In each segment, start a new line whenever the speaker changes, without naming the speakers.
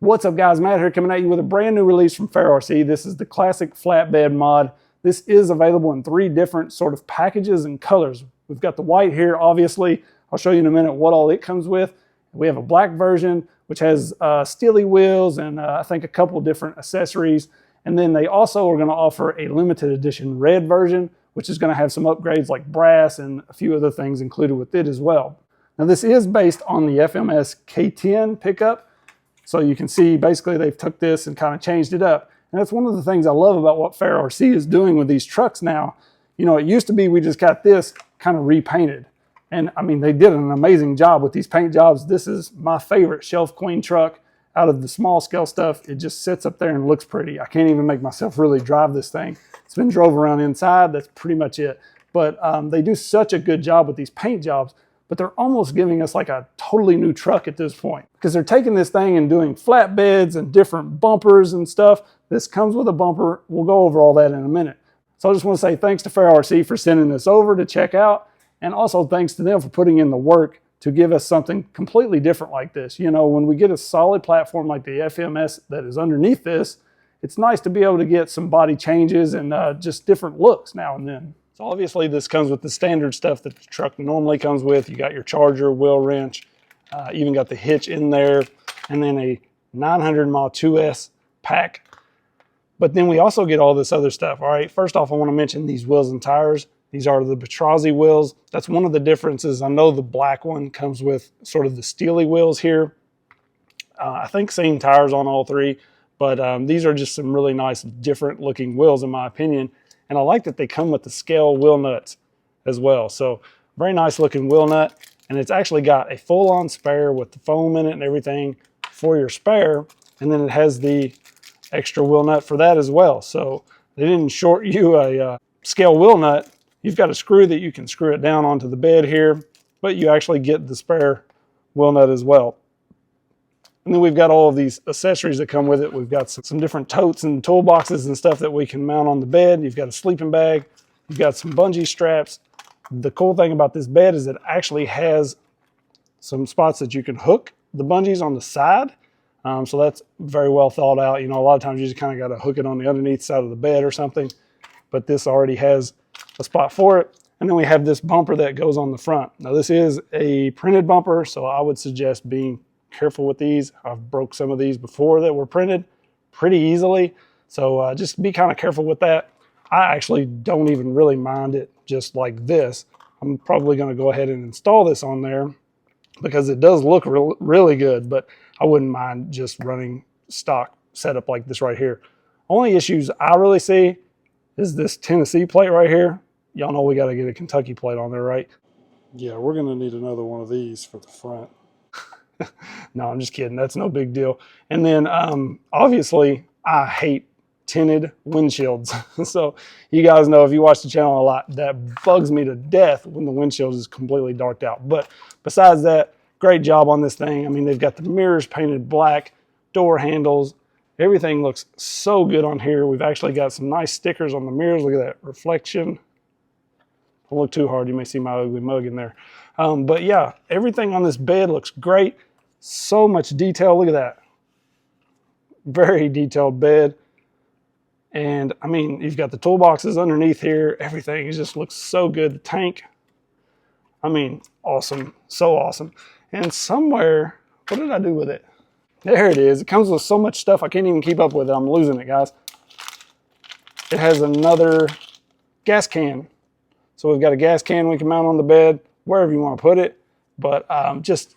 What's up guys, Matt here coming at you with a brand new release from FairRC. This is the classic flatbed mod. This is available in 3 different sort of packages and colors. We've got the white here, obviously. I'll show you in a minute what all it comes with. We have a black version, which has steely wheels and I think a couple different accessories. And then they also are gonna offer a limited edition red version, which is gonna have some upgrades like brass and a few other things included with it as well. Now this is based on the FMS K10 pickup. So you can see basically they've took this and kind of changed it up. And that's one of the things I love about what FairRC is doing with these trucks now. You know, it used to be we just got this kind of repainted. And I mean, they did an amazing job with these paint jobs. This is my favorite shelf queen truck out of the small scale stuff. It just sits up there and looks pretty. I can't even make myself really drive this thing. It's been drove around inside. That's pretty much it. But they do such a good job with these paint jobs, but they're almost giving us like a totally new truck at this point because they're taking this thing and doing flatbeds and different bumpers and stuff. This comes with a bumper. We'll go over all that in a minute. So I just want to say thanks to FairRC for sending this over to check out. And also thanks to them for putting in the work to give us something completely different like this. You know, when we get a solid platform like the FMS that is underneath this, it's nice to be able to get some body changes and just different looks now and then. So obviously this comes with the standard stuff that the truck normally comes with. You got your charger, wheel wrench, even got the hitch in there, and then a 900 mile 2S pack. But then we also get all this other stuff. All right, first off, I want to mention these wheels and tires. These are the Batrazi wheels. That's one of the differences. I know the black one comes with sort of the steely wheels here. I think same tires on all 3, but these are just some really nice different looking wheels in my opinion. And I like that they come with the scale wheel nuts as well. So very nice looking wheel nut. And it's actually got a full on spare with the foam in it and everything for your spare. And then it has the extra wheel nut for that as well. So they didn't short you a scale wheel nut. You've got a screw that you can screw it down onto the bed here, but you actually get the spare wheel nut as well. And then we've got all of these accessories that come with it. We've got some different totes and toolboxes and stuff that we can mount on the bed. You've got a sleeping bag. You've got some bungee straps. The cool thing about this bed is it actually has some spots that you can hook the bungees on the side. So that's very well thought out. You know, a lot of times you just kind of got to hook it on the underneath side of the bed or something. But this already has a spot for it. And then we have this bumper that goes on the front. Now this is a printed bumper, so I would suggest being careful with these. I've broke some of these before that were printed pretty easily. So just be kind of careful with that. I actually don't even really mind it just like this. I'm probably going to go ahead and install this on there because it does look really good, but I wouldn't mind just running stock setup like this right here. Only issues I really see is this Tennessee plate right here. Y'all know we got to get a Kentucky plate on there, right? Yeah, we're going to need another one of these for the front. No, I'm just kidding. That's no big deal. And then obviously I hate tinted windshields. So you guys know if you watch the channel a lot, that bugs me to death when the windshield is completely darked out. But besides that, great job on this thing. I mean, they've got the mirrors painted black, door handles. Everything looks so good on here. We've actually got some nice stickers on the mirrors. Look at that reflection. Don't look too hard. You may see my ugly mug in there. But yeah, everything on this bed looks great. So much detail. Look at that. Very detailed bed. And I mean, you've got the toolboxes underneath here. Everything just looks so good. The tank, I mean, awesome. So awesome. And somewhere, what did I do with it? There it is. It comes with so much stuff I can't even keep up with it. I'm losing it, guys. It has another gas can. So we've got a gas can we can mount on the bed, wherever you want to put it. But just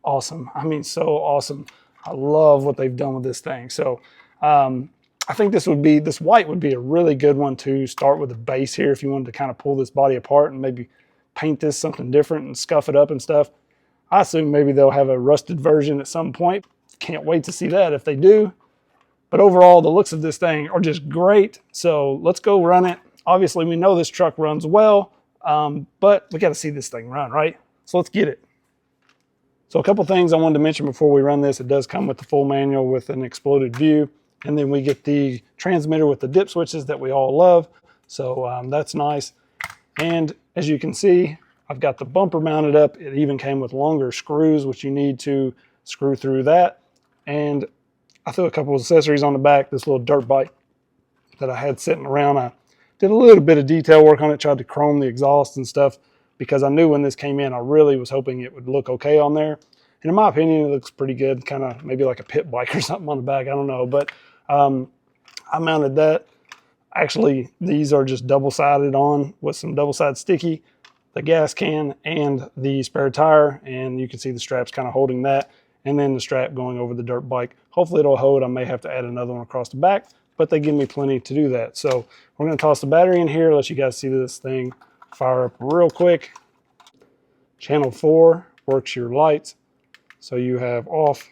awesome. I mean, so awesome. I love what they've done with this thing. So I think this white would be a really good one to start with a base here if you wanted to kind of pull this body apart and maybe paint this something different and scuff it up and stuff. I assume maybe they'll have a rusted version at some point. Can't wait to see that if they do. But overall, the looks of this thing are just great. So let's go run it. Obviously, we know this truck runs well, but we got to see this thing run, right? So let's get it. So a couple things I wanted to mention before we run this. It does come with the full manual with an exploded view. And then we get the transmitter with the dip switches that we all love. So that's nice. And as you can see, I've got the bumper mounted up. It even came with longer screws, which you need to screw through that. And I threw a couple of accessories on the back. This little dirt bike that I had sitting around. I did a little bit of detail work on it, tried to chrome the exhaust and stuff, because I knew when this came in, I really was hoping it would look okay on there. And in my opinion, it looks pretty good, kind of maybe like a pit bike or something on the back. I don't know, but I mounted that. Actually, these are just double-sided on with some double-sided sticky, the gas can and the spare tire, and you can see the straps kind of holding that, and then the strap going over the dirt bike. Hopefully it'll hold. I may have to add another one across the back, but they give me plenty to do that. So we're going to toss the battery in here, let you guys see this thing fire up real quick. Channel 4 works your lights. So you have off,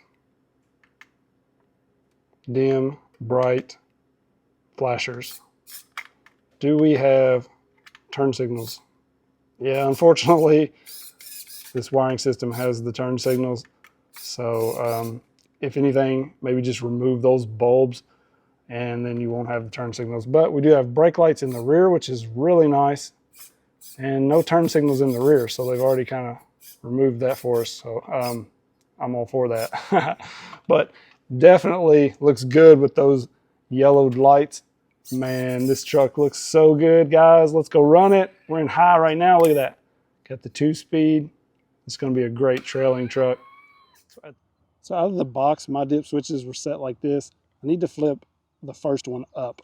dim, bright, flashers. Do we have turn signals? Yeah, unfortunately, this wiring system has the turn signals. So if anything, maybe just remove those bulbs and then you won't have the turn signals. But we do have brake lights in the rear, which is really nice, and no turn signals in the rear. So they've already kind of removed that for us. So I'm all for that. But definitely looks good with those yellowed lights. Man, this truck looks so good, guys. Let's go run it. We're in high right now. Look at that. Got the 2-speed. It's going to be a great trailing truck. So out of the box, my dip switches were set like this. I need to flip the first one up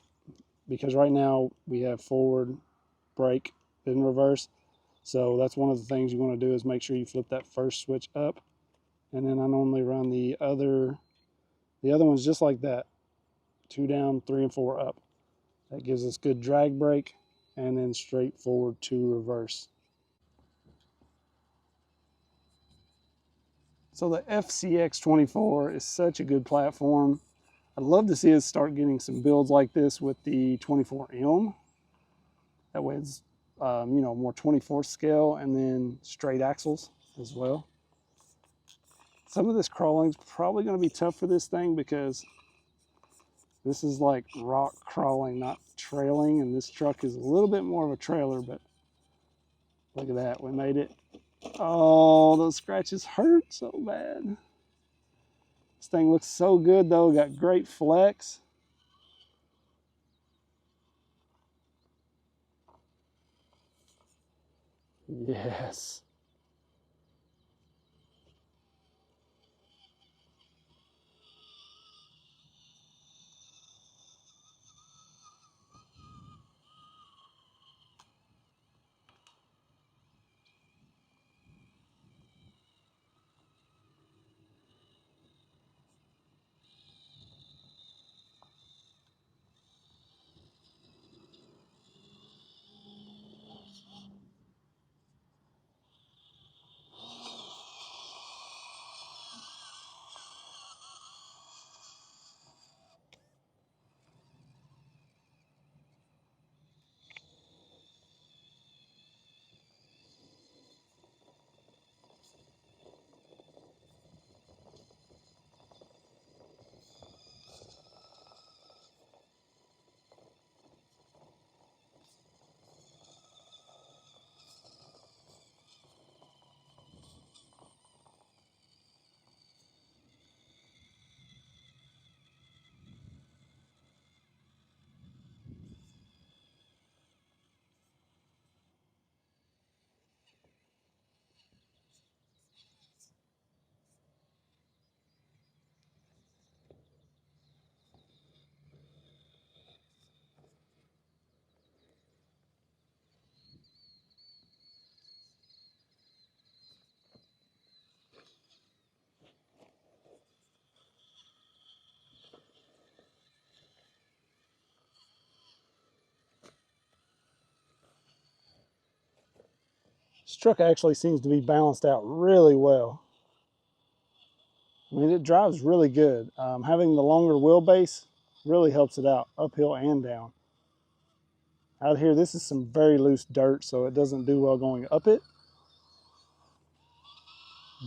because right now we have forward, brake, then reverse. So that's one of the things you want to do is make sure you flip that first switch up. And then I normally run the other one's just like that. 2 down, 3 and 4 up. That gives us good drag brake, and then straight forward to reverse. So the FCX24 is such a good platform. I'd love to see us start getting some builds like this with the 24M. That way it's you know, more 24 scale and then straight axles as well. Some of this crawling is probably going to be tough for this thing because this is like rock crawling, not trailing, and this truck is a little bit more of a trailer, but look at that, we made it. Oh, those scratches hurt so bad. This thing looks so good though, got great flex. Yes. This truck actually seems to be balanced out really well. I mean, it drives really good. Having the longer wheelbase really helps it out, uphill and down. Out here, this is some very loose dirt, so it doesn't do well going up it.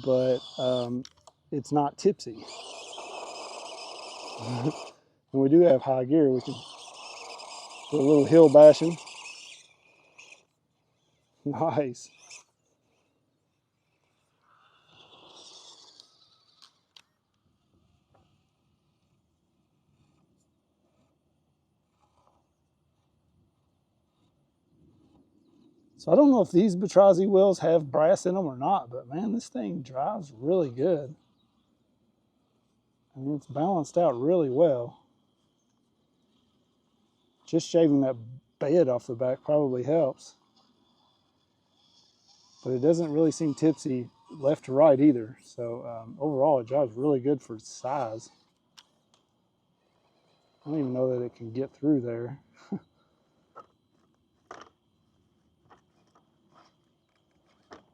But it's not tipsy. And we do have high gear. We can do a little hill bashing. Nice. So I don't know if these Batrazi wheels have brass in them or not, but man, this thing drives really good. I mean, it's balanced out really well. Just shaving that bed off the back probably helps. But it doesn't really seem tipsy left to right either. So overall, it drives really good for its size. I don't even know that it can get through there.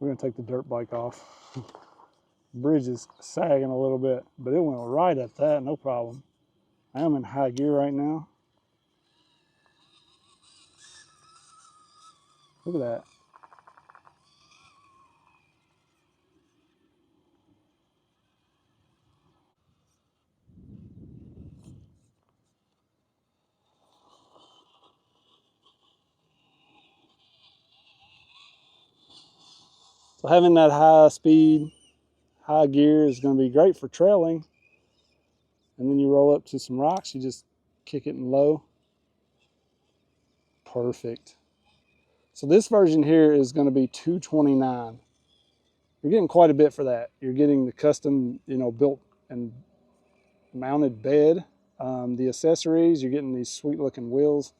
We're gonna take the dirt bike off. Bridge is sagging a little bit, but it went right at that, no problem. I am in high gear right now. Look at that. So having that high speed, high gear is going to be great for trailing. And then you roll up to some rocks, you just kick it in low. Perfect. So this version here is going to be $229. You're getting quite a bit for that. You're getting the custom, built and mounted bed, the accessories. You're getting these sweet looking wheels.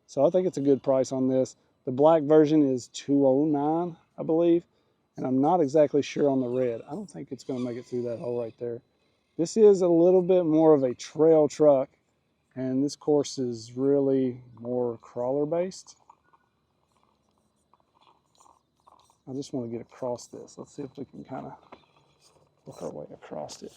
So I think it's a good price on this. The black version is $209, I believe. And I'm not exactly sure on the red. I don't think it's going to make it through that hole right there. This is a little bit more of a trail truck, and this course is really more crawler based. I just want to get across this. Let's see if we can kind of work our way across it.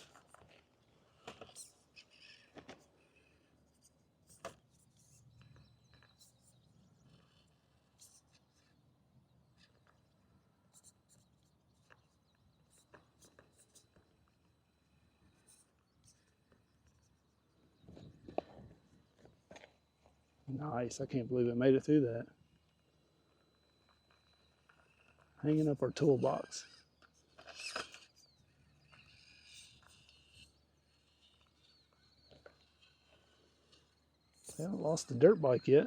Nice. I can't believe it made it through that. Hanging up our toolbox. I haven't lost the dirt bike yet.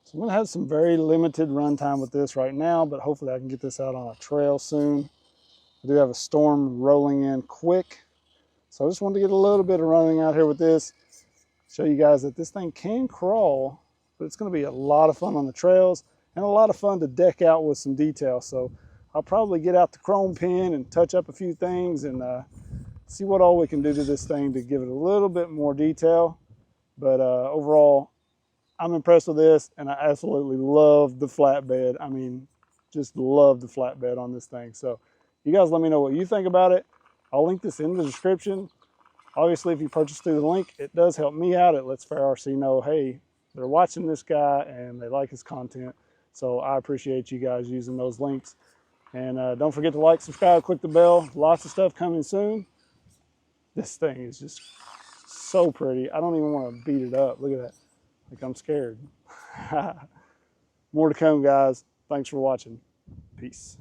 So I'm going to have some very limited run time with this right now, but hopefully I can get this out on a trail soon. I do have a storm rolling in quick, so I just wanted to get a little bit of running out here with this. Show you guys that this thing can crawl, but it's going to be a lot of fun on the trails and a lot of fun to deck out with some detail. So I'll probably get out the chrome pin and touch up a few things and see what all we can do to this thing to give it a little bit more detail. But overall, I'm impressed with this, and I absolutely love the flatbed. I mean, just love the flatbed on this thing. So you guys let me know what you think about it. I'll link this in the description. Obviously, if you purchase through the link, it does help me out. It lets FairRC know, hey, they're watching this guy and they like his content. So I appreciate you guys using those links. And don't forget to like, subscribe, click the bell. Lots of stuff coming soon. This thing is just so pretty. I don't even want to beat it up. Look at that. Like I'm scared. More to come, guys. Thanks for watching. Peace.